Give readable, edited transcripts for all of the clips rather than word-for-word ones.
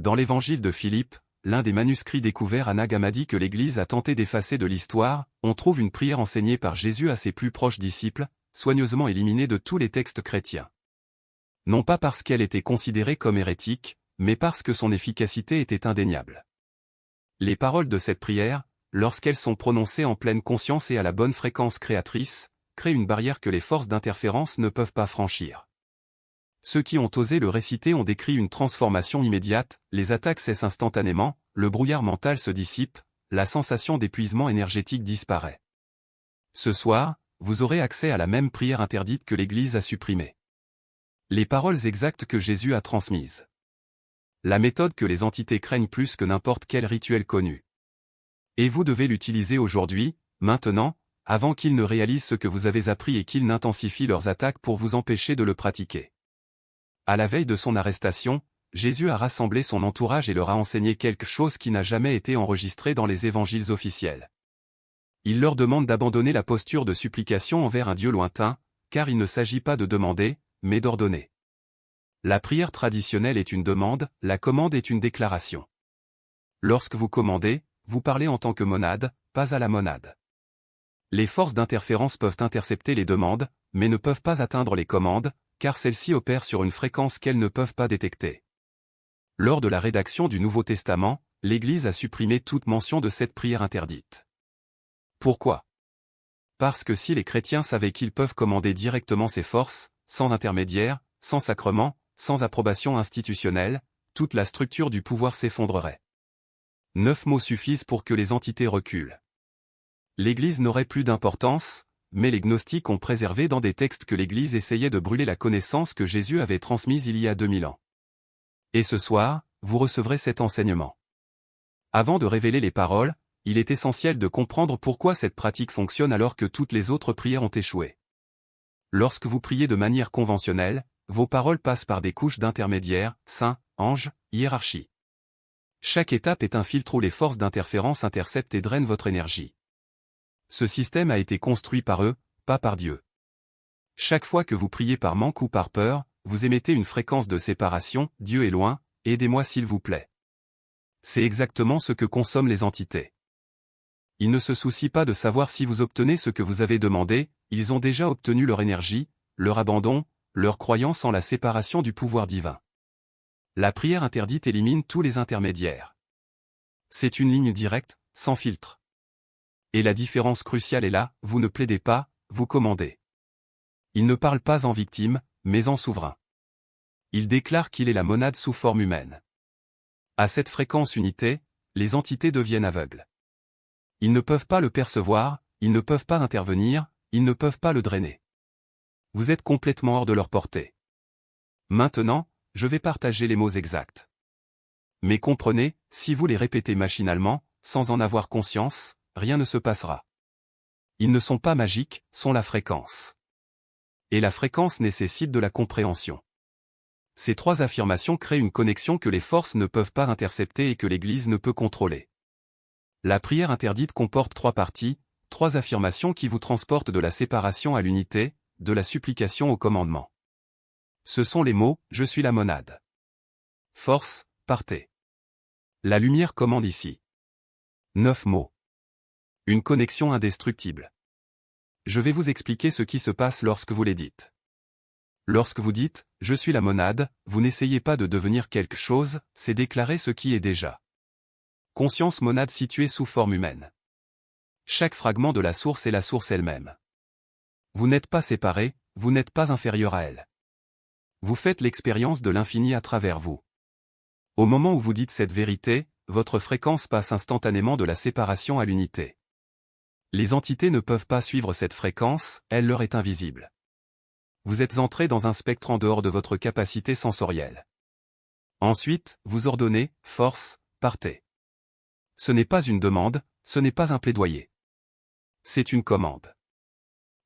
Dans l'évangile de Philippe, l'un des manuscrits découverts à Nag Hammadi que l'Église a tenté d'effacer de l'histoire, on trouve une prière enseignée par Jésus à ses plus proches disciples, soigneusement éliminée de tous les textes chrétiens. Non pas parce qu'elle était considérée comme hérétique, mais parce que son efficacité était indéniable. Les paroles de cette prière, lorsqu'elles sont prononcées en pleine conscience et à la bonne fréquence créatrice, créent une barrière que les forces d'interférence ne peuvent pas franchir. Ceux qui ont osé le réciter ont décrit une transformation immédiate, les attaques cessent instantanément, le brouillard mental se dissipe, la sensation d'épuisement énergétique disparaît. Ce soir, vous aurez accès à la même prière interdite que l'Église a supprimée. Les paroles exactes que Jésus a transmises. La méthode que les entités craignent plus que n'importe quel rituel connu. Et vous devez l'utiliser aujourd'hui, maintenant, avant qu'ils ne réalisent ce que vous avez appris et qu'ils n'intensifient leurs attaques pour vous empêcher de le pratiquer. À la veille de son arrestation, Jésus a rassemblé son entourage et leur a enseigné quelque chose qui n'a jamais été enregistré dans les évangiles officiels. Il leur demande d'abandonner la posture de supplication envers un Dieu lointain, car il ne s'agit pas de demander, mais d'ordonner. La prière traditionnelle est une demande, la commande est une déclaration. Lorsque vous commandez, vous parlez en tant que monade, pas à la monade. Les forces d'interférence peuvent intercepter les demandes, mais ne peuvent pas atteindre les commandes, car celles-ci opèrent sur une fréquence qu'elles ne peuvent pas détecter. Lors de la rédaction du Nouveau Testament, l'Église a supprimé toute mention de cette prière interdite. Pourquoi? Parce que si les chrétiens savaient qu'ils peuvent commander directement ces forces, sans intermédiaire, sans sacrement, sans approbation institutionnelle, toute la structure du pouvoir s'effondrerait. 9 mots suffisent pour que les entités reculent. L'Église n'aurait plus d'importance, mais les gnostiques ont préservé dans des textes que l'Église essayait de brûler la connaissance que Jésus avait transmise il y a 2000 ans. Et ce soir, vous recevrez cet enseignement. Avant de révéler les paroles, il est essentiel de comprendre pourquoi cette pratique fonctionne alors que toutes les autres prières ont échoué. Lorsque vous priez de manière conventionnelle, vos paroles passent par des couches d'intermédiaires, saints, anges, hiérarchie. Chaque étape est un filtre où les forces d'interférence interceptent et drainent votre énergie. Ce système a été construit par eux, pas par Dieu. Chaque fois que vous priez par manque ou par peur, vous émettez une fréquence de séparation, Dieu est loin, aidez-moi s'il vous plaît. C'est exactement ce que consomment les entités. Ils ne se soucient pas de savoir si vous obtenez ce que vous avez demandé, ils ont déjà obtenu leur énergie, leur abandon, leur croyance en la séparation du pouvoir divin. La prière interdite élimine tous les intermédiaires. C'est une ligne directe, sans filtre. Et la différence cruciale est là, vous ne plaidez pas, vous commandez. Il ne parle pas en victime, mais en souverain. Il déclare qu'il est la monade sous forme humaine. À cette fréquence unité, les entités deviennent aveugles. Ils ne peuvent pas le percevoir, ils ne peuvent pas intervenir, ils ne peuvent pas le drainer. Vous êtes complètement hors de leur portée. Maintenant, je vais partager les mots exacts. Mais comprenez, si vous les répétez machinalement, sans en avoir conscience, rien ne se passera. Ils ne sont pas magiques, sont la fréquence. Et la fréquence nécessite de la compréhension. Ces 3 affirmations créent une connexion que les forces ne peuvent pas intercepter et que l'Église ne peut contrôler. La prière interdite comporte 3 parties, 3 affirmations qui vous transportent de la séparation à l'unité, de la supplication au commandement. Ce sont les mots « Je suis la monade ». Force, partez. La lumière commande ici. 9 mots. Une connexion indestructible. Je vais vous expliquer ce qui se passe lorsque vous les dites. Lorsque vous dites « Je suis la monade », vous n'essayez pas de devenir quelque chose, c'est déclarer ce qui est déjà. Conscience monade située sous forme humaine. Chaque fragment de la source est la source elle-même. Vous n'êtes pas séparé, vous n'êtes pas inférieur à elle. Vous faites l'expérience de l'infini à travers vous. Au moment où vous dites cette vérité, votre fréquence passe instantanément de la séparation à l'unité. Les entités ne peuvent pas suivre cette fréquence, elle leur est invisible. Vous êtes entré dans un spectre en dehors de votre capacité sensorielle. Ensuite, vous ordonnez, force, partez. Ce n'est pas une demande, ce n'est pas un plaidoyer. C'est une commande.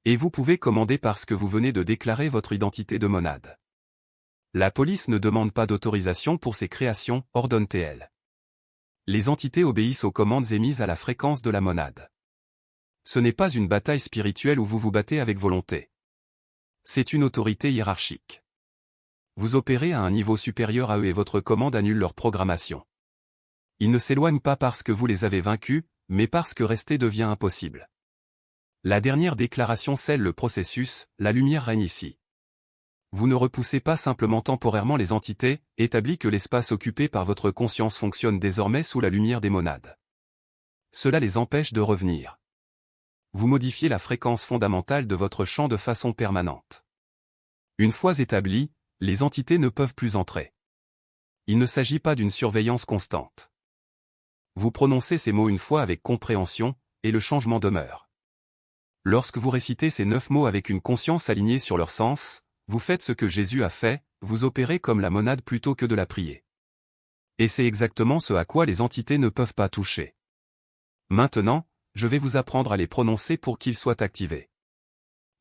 Et vous pouvez commander parce que vous venez de déclarer votre identité de monade. La police ne demande pas d'autorisation pour ses créations, ordonne-t-elle. Les entités obéissent aux commandes émises à la fréquence de la monade. Ce n'est pas une bataille spirituelle où vous vous battez avec volonté. C'est une autorité hiérarchique. Vous opérez à un niveau supérieur à eux et votre commande annule leur programmation. Ils ne s'éloignent pas parce que vous les avez vaincus, mais parce que rester devient impossible. La dernière déclaration scelle le processus, la lumière règne ici. Vous ne repoussez pas simplement temporairement les entités, établi que l'espace occupé par votre conscience fonctionne désormais sous la lumière des monades. Cela les empêche de revenir. Vous modifiez la fréquence fondamentale de votre champ de façon permanente. Une fois établis, les entités ne peuvent plus entrer. Il ne s'agit pas d'une surveillance constante. Vous prononcez ces mots une fois avec compréhension, et le changement demeure. Lorsque vous récitez ces 9 mots avec une conscience alignée sur leur sens, vous faites ce que Jésus a fait, vous opérez comme la monade plutôt que de la prier. Et c'est exactement ce à quoi les entités ne peuvent pas toucher. Maintenant, je vais vous apprendre à les prononcer pour qu'ils soient activés.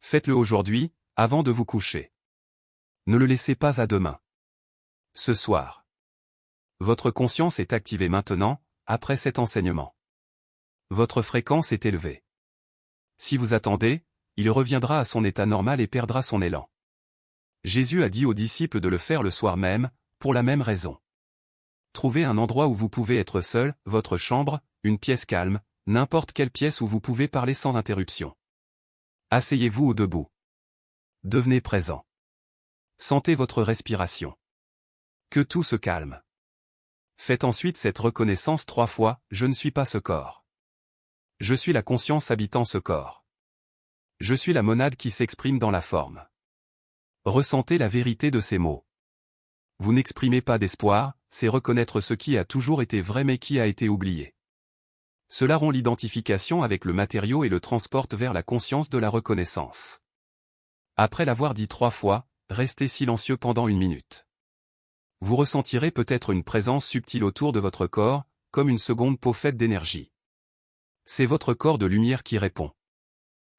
Faites-le aujourd'hui, avant de vous coucher. Ne le laissez pas à demain. Ce soir. Votre conscience est activée maintenant, après cet enseignement. Votre fréquence est élevée. Si vous attendez, il reviendra à son état normal et perdra son élan. Jésus a dit aux disciples de le faire le soir même, pour la même raison. Trouvez un endroit où vous pouvez être seul, votre chambre, une pièce calme, n'importe quelle pièce où vous pouvez parler sans interruption. Asseyez-vous ou debout. Devenez présent. Sentez votre respiration. Que tout se calme. Faites ensuite cette reconnaissance 3 fois, je ne suis pas ce corps. Je suis la conscience habitant ce corps. Je suis la monade qui s'exprime dans la forme. Ressentez la vérité de ces mots. Vous n'exprimez pas d'espoir, c'est reconnaître ce qui a toujours été vrai mais qui a été oublié. Cela rompt l'identification avec le matériau et le transporte vers la conscience de la reconnaissance. Après l'avoir dit 3 fois, restez silencieux pendant 1 minute. Vous ressentirez peut-être une présence subtile autour de votre corps, comme une seconde peau faite d'énergie. C'est votre corps de lumière qui répond.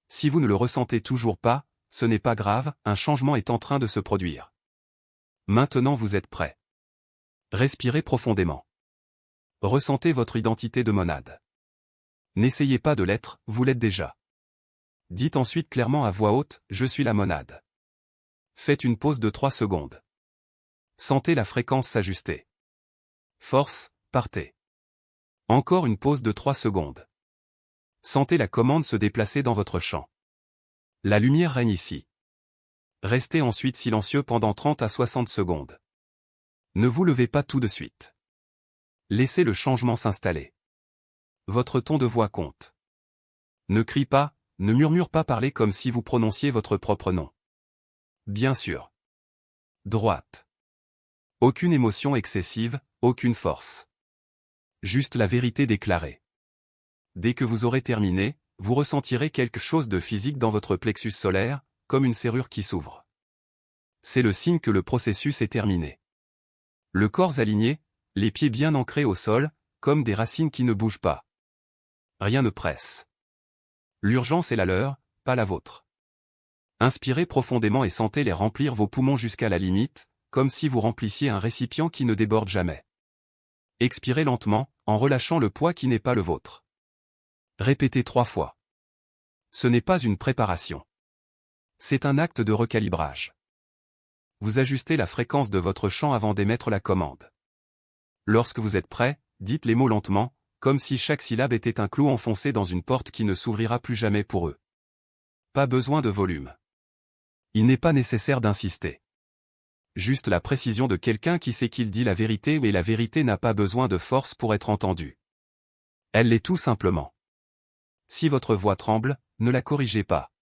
Si vous ne le ressentez toujours pas, ce n'est pas grave, un changement est en train de se produire. Maintenant vous êtes prêt. Respirez profondément. Ressentez votre identité de monade. N'essayez pas de l'être, vous l'êtes déjà. Dites ensuite clairement à voix haute, je suis la monade. Faites une pause de 3 secondes. Sentez la fréquence s'ajuster. Force, partez. Encore une pause de 3 secondes. Sentez la commande se déplacer dans votre champ. La lumière règne ici. Restez ensuite silencieux pendant 30 à 60 secondes. Ne vous levez pas tout de suite. Laissez le changement s'installer. Votre ton de voix compte. Ne crie pas, ne murmure pas, parlez comme si vous prononciez votre propre nom. Bien sûr. Droite. Aucune émotion excessive, aucune force. Juste la vérité déclarée. Dès que vous aurez terminé, vous ressentirez quelque chose de physique dans votre plexus solaire, comme une serrure qui s'ouvre. C'est le signe que le processus est terminé. Le corps aligné, les pieds bien ancrés au sol, comme des racines qui ne bougent pas. Rien ne presse. L'urgence est la leur, pas la vôtre. Inspirez profondément et sentez-les remplir vos poumons jusqu'à la limite, comme si vous remplissiez un récipient qui ne déborde jamais. Expirez lentement, en relâchant le poids qui n'est pas le vôtre. Répétez 3 fois. Ce n'est pas une préparation. C'est un acte de recalibrage. Vous ajustez la fréquence de votre chant avant d'émettre la commande. Lorsque vous êtes prêt, dites les mots lentement, comme si chaque syllabe était un clou enfoncé dans une porte qui ne s'ouvrira plus jamais pour eux. Pas besoin de volume. Il n'est pas nécessaire d'insister. Juste la précision de quelqu'un qui sait qu'il dit la vérité, mais la vérité n'a pas besoin de force pour être entendue. Elle l'est tout simplement. Si votre voix tremble, ne la corrigez pas.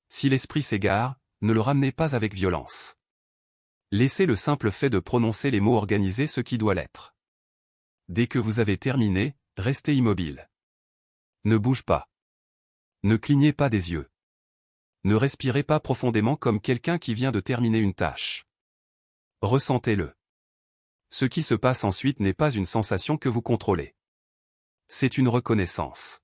Si l'esprit s'égare, ne le ramenez pas avec violence. Laissez le simple fait de prononcer les mots organiser ce qui doit l'être. Dès que vous avez terminé, restez immobile. Ne bouge pas. Ne clignez pas des yeux. Ne respirez pas profondément comme quelqu'un qui vient de terminer une tâche. Ressentez-le. Ce qui se passe ensuite n'est pas une sensation que vous contrôlez. C'est une reconnaissance.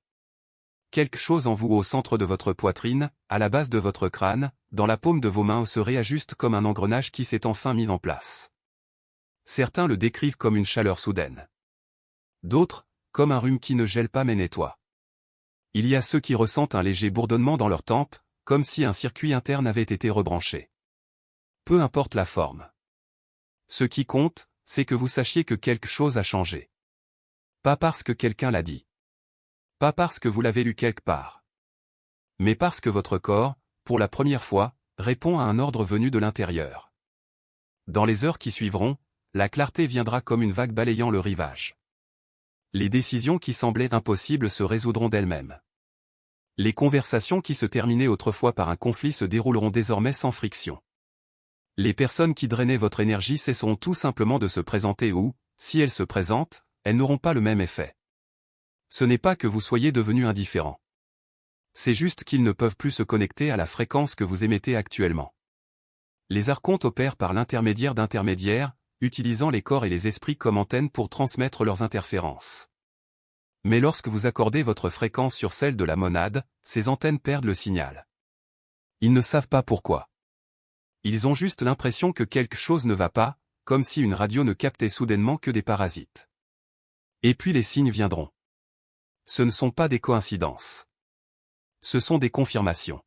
Quelque chose en vous au centre de votre poitrine, à la base de votre crâne, dans la paume de vos mains se réajuste comme un engrenage qui s'est enfin mis en place. Certains le décrivent comme une chaleur soudaine. D'autres, comme un rhume qui ne gèle pas mais nettoie. Il y a ceux qui ressentent un léger bourdonnement dans leurs tempes, comme si un circuit interne avait été rebranché. Peu importe la forme. Ce qui compte, c'est que vous sachiez que quelque chose a changé. Pas parce que quelqu'un l'a dit. Pas parce que vous l'avez lu quelque part. Mais parce que votre corps, pour la première fois, répond à un ordre venu de l'intérieur. Dans les heures qui suivront, la clarté viendra comme une vague balayant le rivage. Les décisions qui semblaient impossibles se résoudront d'elles-mêmes. Les conversations qui se terminaient autrefois par un conflit se dérouleront désormais sans friction. Les personnes qui drainaient votre énergie cesseront tout simplement de se présenter ou, si elles se présentent, elles n'auront pas le même effet. Ce n'est pas que vous soyez devenu indifférent. C'est juste qu'ils ne peuvent plus se connecter à la fréquence que vous émettez actuellement. Les archontes opèrent par l'intermédiaire d'intermédiaires, utilisant les corps et les esprits comme antennes pour transmettre leurs interférences. Mais lorsque vous accordez votre fréquence sur celle de la monade, ces antennes perdent le signal. Ils ne savent pas pourquoi. Ils ont juste l'impression que quelque chose ne va pas, comme si une radio ne captait soudainement que des parasites. Et puis les signes viendront. Ce ne sont pas des coïncidences. Ce sont des confirmations.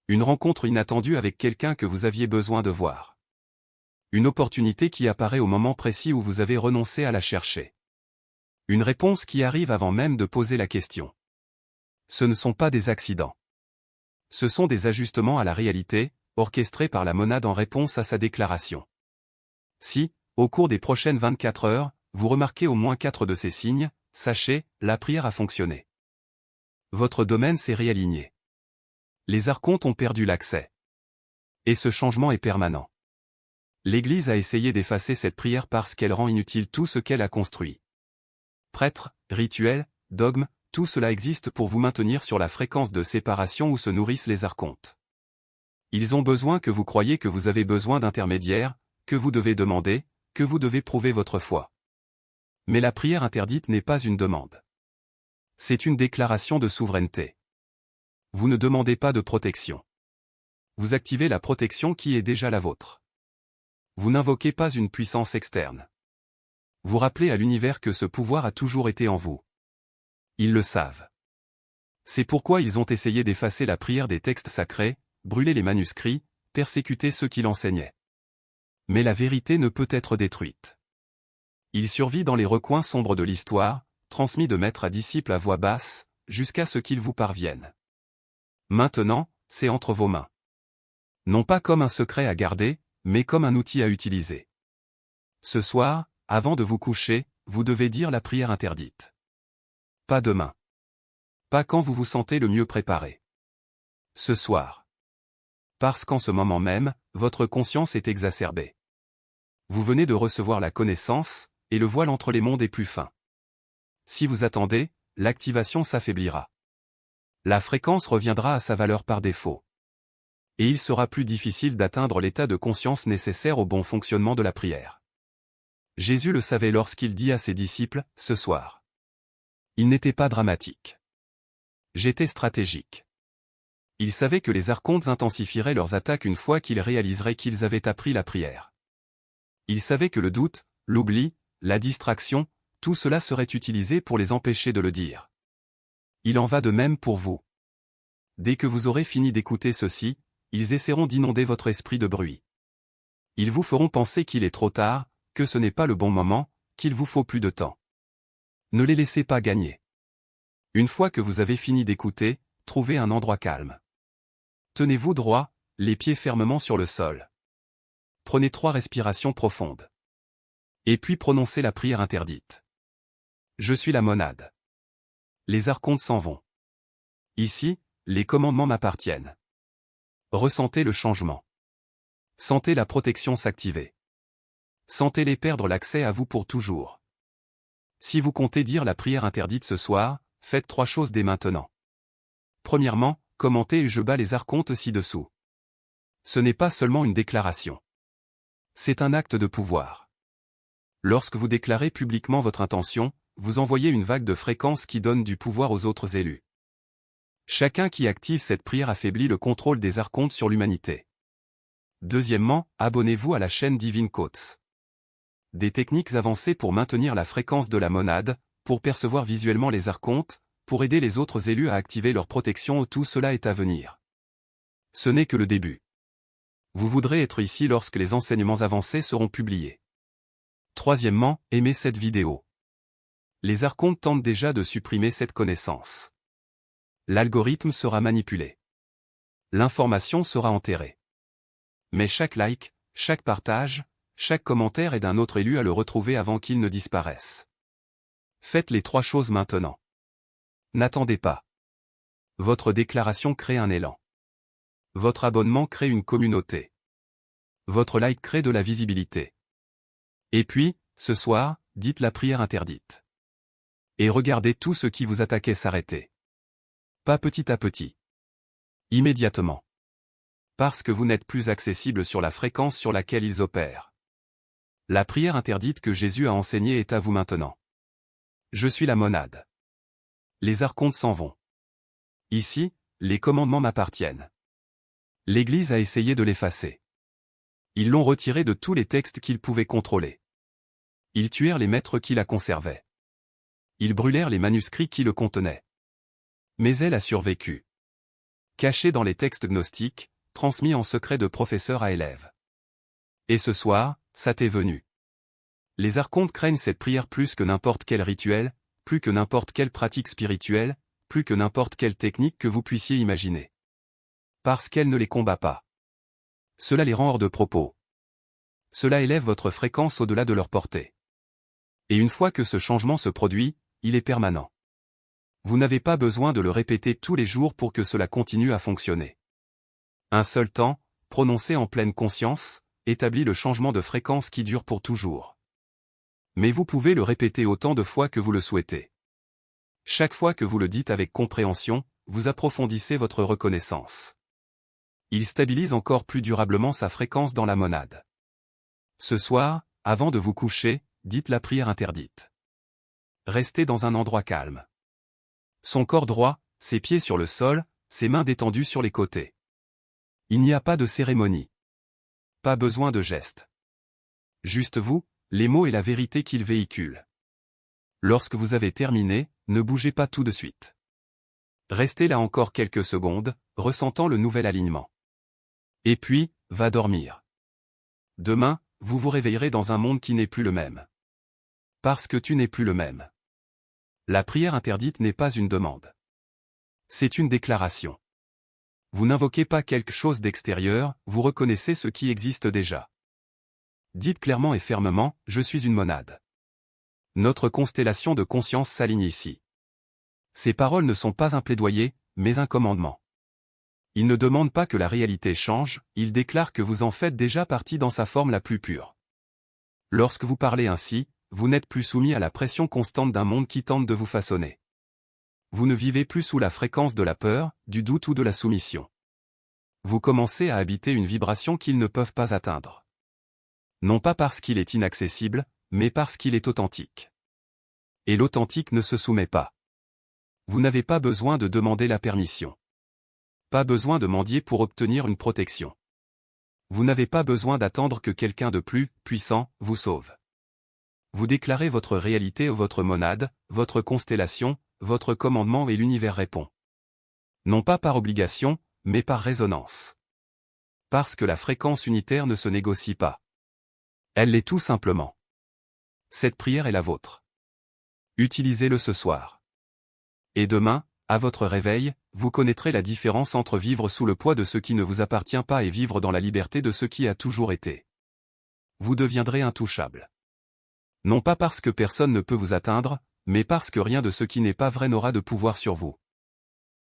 Une rencontre inattendue avec quelqu'un que vous aviez besoin de voir. Une opportunité qui apparaît au moment précis où vous avez renoncé à la chercher. Une réponse qui arrive avant même de poser la question. Ce ne sont pas des accidents. Ce sont des ajustements à la réalité, orchestrés par la monade en réponse à sa déclaration. Si, au cours des prochaines 24 heures, vous remarquez au moins 4 de ces signes, sachez, la prière a fonctionné. Votre domaine s'est réaligné. Les archontes ont perdu l'accès. Et ce changement est permanent. L'Église a essayé d'effacer cette prière parce qu'elle rend inutile tout ce qu'elle a construit. Prêtres, rituels, dogmes, tout cela existe pour vous maintenir sur la fréquence de séparation où se nourrissent les archontes. Ils ont besoin que vous croyiez que vous avez besoin d'intermédiaires, que vous devez demander, que vous devez prouver votre foi. Mais la prière interdite n'est pas une demande. C'est une déclaration de souveraineté. Vous ne demandez pas de protection. Vous activez la protection qui est déjà la vôtre. Vous n'invoquez pas une puissance externe. Vous rappelez à l'univers que ce pouvoir a toujours été en vous. Ils le savent. C'est pourquoi ils ont essayé d'effacer la prière des textes sacrés, brûler les manuscrits, persécuter ceux qui l'enseignaient. Mais la vérité ne peut être détruite. Il survit dans les recoins sombres de l'histoire, transmis de maître à disciple à voix basse, jusqu'à ce qu'il vous parvienne. Maintenant, c'est entre vos mains. Non pas comme un secret à garder, mais comme un outil à utiliser. Ce soir, avant de vous coucher, vous devez dire la prière interdite. Pas demain. Pas quand vous vous sentez le mieux préparé. Ce soir. Parce qu'en ce moment même, votre conscience est exacerbée. Vous venez de recevoir la connaissance, et le voile entre les mondes est plus fin. Si vous attendez, l'activation s'affaiblira. La fréquence reviendra à sa valeur par défaut. Et il sera plus difficile d'atteindre l'état de conscience nécessaire au bon fonctionnement de la prière. Jésus le savait lorsqu'il dit à ses disciples, « Ce soir. » Il n'était pas dramatique. J'étais stratégique. Il savait que les archontes intensifieraient leurs attaques une fois qu'ils réaliseraient qu'ils avaient appris la prière. Il savait que le doute, l'oubli, la distraction, tout cela serait utilisé pour les empêcher de le dire. Il en va de même pour vous. Dès que vous aurez fini d'écouter ceci, ils essaieront d'inonder votre esprit de bruit. Ils vous feront penser qu'il est trop tard, que ce n'est pas le bon moment, qu'il vous faut plus de temps. Ne les laissez pas gagner. Une fois que vous avez fini d'écouter, trouvez un endroit calme. Tenez-vous droit, les pieds fermement sur le sol. Prenez 3 respirations profondes. Et puis prononcez la prière interdite. Je suis la monade. Les archontes s'en vont. Ici, les commandements m'appartiennent. Ressentez le changement. Sentez la protection s'activer. Sentez-les perdre l'accès à vous pour toujours. Si vous comptez dire la prière interdite ce soir, faites 3 choses dès maintenant. Premièrement, commentez « Je bats les archontes ci-dessous ». Ce n'est pas seulement une déclaration. C'est un acte de pouvoir. Lorsque vous déclarez publiquement votre intention, vous envoyez une vague de fréquences qui donne du pouvoir aux autres élus. Chacun qui active cette prière affaiblit le contrôle des archontes sur l'humanité. Deuxièmement, abonnez-vous à la chaîne Divine Coats. Des techniques avancées pour maintenir la fréquence de la monade, pour percevoir visuellement les archontes, pour aider les autres élus à activer leur protection, tout cela est à venir. Ce n'est que le début. Vous voudrez être ici lorsque les enseignements avancés seront publiés. Troisièmement, aimez cette vidéo. Les archontes tentent déjà de supprimer cette connaissance. L'algorithme sera manipulé. L'information sera enterrée. Mais chaque like, chaque partage, chaque commentaire aide un autre élu à le retrouver avant qu'il ne disparaisse. Faites les 3 choses maintenant. N'attendez pas. Votre déclaration crée un élan. Votre abonnement crée une communauté. Votre like crée de la visibilité. Et puis, ce soir, dites la prière interdite. Et regardez tout ce qui vous attaquait s'arrêter. Pas petit à petit. Immédiatement. Parce que vous n'êtes plus accessible sur la fréquence sur laquelle ils opèrent. La prière interdite que Jésus a enseignée est à vous maintenant. Je suis la monade. Les archontes s'en vont. Ici, les commandements m'appartiennent. L'Église a essayé de l'effacer. Ils l'ont retiré de tous les textes qu'ils pouvaient contrôler. Ils tuèrent les maîtres qui la conservaient. Ils brûlèrent les manuscrits qui le contenaient. Mais elle a survécu. Cachée dans les textes gnostiques, transmis en secret de professeur à élève. Et ce soir, ça t'est venu. Les archontes craignent cette prière plus que n'importe quel rituel, plus que n'importe quelle pratique spirituelle, plus que n'importe quelle technique que vous puissiez imaginer. Parce qu'elle ne les combat pas. Cela les rend hors de propos. Cela élève votre fréquence au-delà de leur portée. Et une fois que ce changement se produit, il est permanent. Vous n'avez pas besoin de le répéter tous les jours pour que cela continue à fonctionner. Un seul temps, prononcé en pleine conscience, établit le changement de fréquence qui dure pour toujours. Mais vous pouvez le répéter autant de fois que vous le souhaitez. Chaque fois que vous le dites avec compréhension, vous approfondissez votre reconnaissance. Il stabilise encore plus durablement sa fréquence dans la monade. Ce soir, avant de vous coucher, dites la prière interdite. Restez dans un endroit calme. Son corps droit, ses pieds sur le sol, ses mains détendues sur les côtés. Il n'y a pas de cérémonie. Pas besoin de gestes. Juste vous, les mots et la vérité qu'il véhicule. Lorsque vous avez terminé, ne bougez pas tout de suite. Restez là encore quelques secondes, ressentant le nouvel alignement. Et puis, va dormir. Demain, vous vous réveillerez dans un monde qui n'est plus le même. Parce que tu n'es plus le même. La prière interdite n'est pas une demande. C'est une déclaration. Vous n'invoquez pas quelque chose d'extérieur, vous reconnaissez ce qui existe déjà. Dites clairement et fermement, je suis une monade. Notre constellation de conscience s'aligne ici. Ces paroles ne sont pas un plaidoyer, mais un commandement. Il ne demande pas que la réalité change, il déclare que vous en faites déjà partie dans sa forme la plus pure. Lorsque vous parlez ainsi, vous n'êtes plus soumis à la pression constante d'un monde qui tente de vous façonner. Vous ne vivez plus sous la fréquence de la peur, du doute ou de la soumission. Vous commencez à habiter une vibration qu'ils ne peuvent pas atteindre. Non pas parce qu'il est inaccessible, mais parce qu'il est authentique. Et l'authentique ne se soumet pas. Vous n'avez pas besoin de demander la permission. Pas besoin de mendier pour obtenir une protection. Vous n'avez pas besoin d'attendre que quelqu'un de plus puissant vous sauve. Vous déclarez votre réalité ou votre monade, votre constellation, votre commandement et l'univers répond. Non pas par obligation, mais par résonance. Parce que la fréquence unitaire ne se négocie pas. Elle l'est tout simplement. Cette prière est la vôtre. Utilisez-le ce soir. Et demain, à votre réveil, vous connaîtrez la différence entre vivre sous le poids de ce qui ne vous appartient pas et vivre dans la liberté de ce qui a toujours été. Vous deviendrez intouchable. Non pas parce que personne ne peut vous atteindre, mais parce que rien de ce qui n'est pas vrai n'aura de pouvoir sur vous.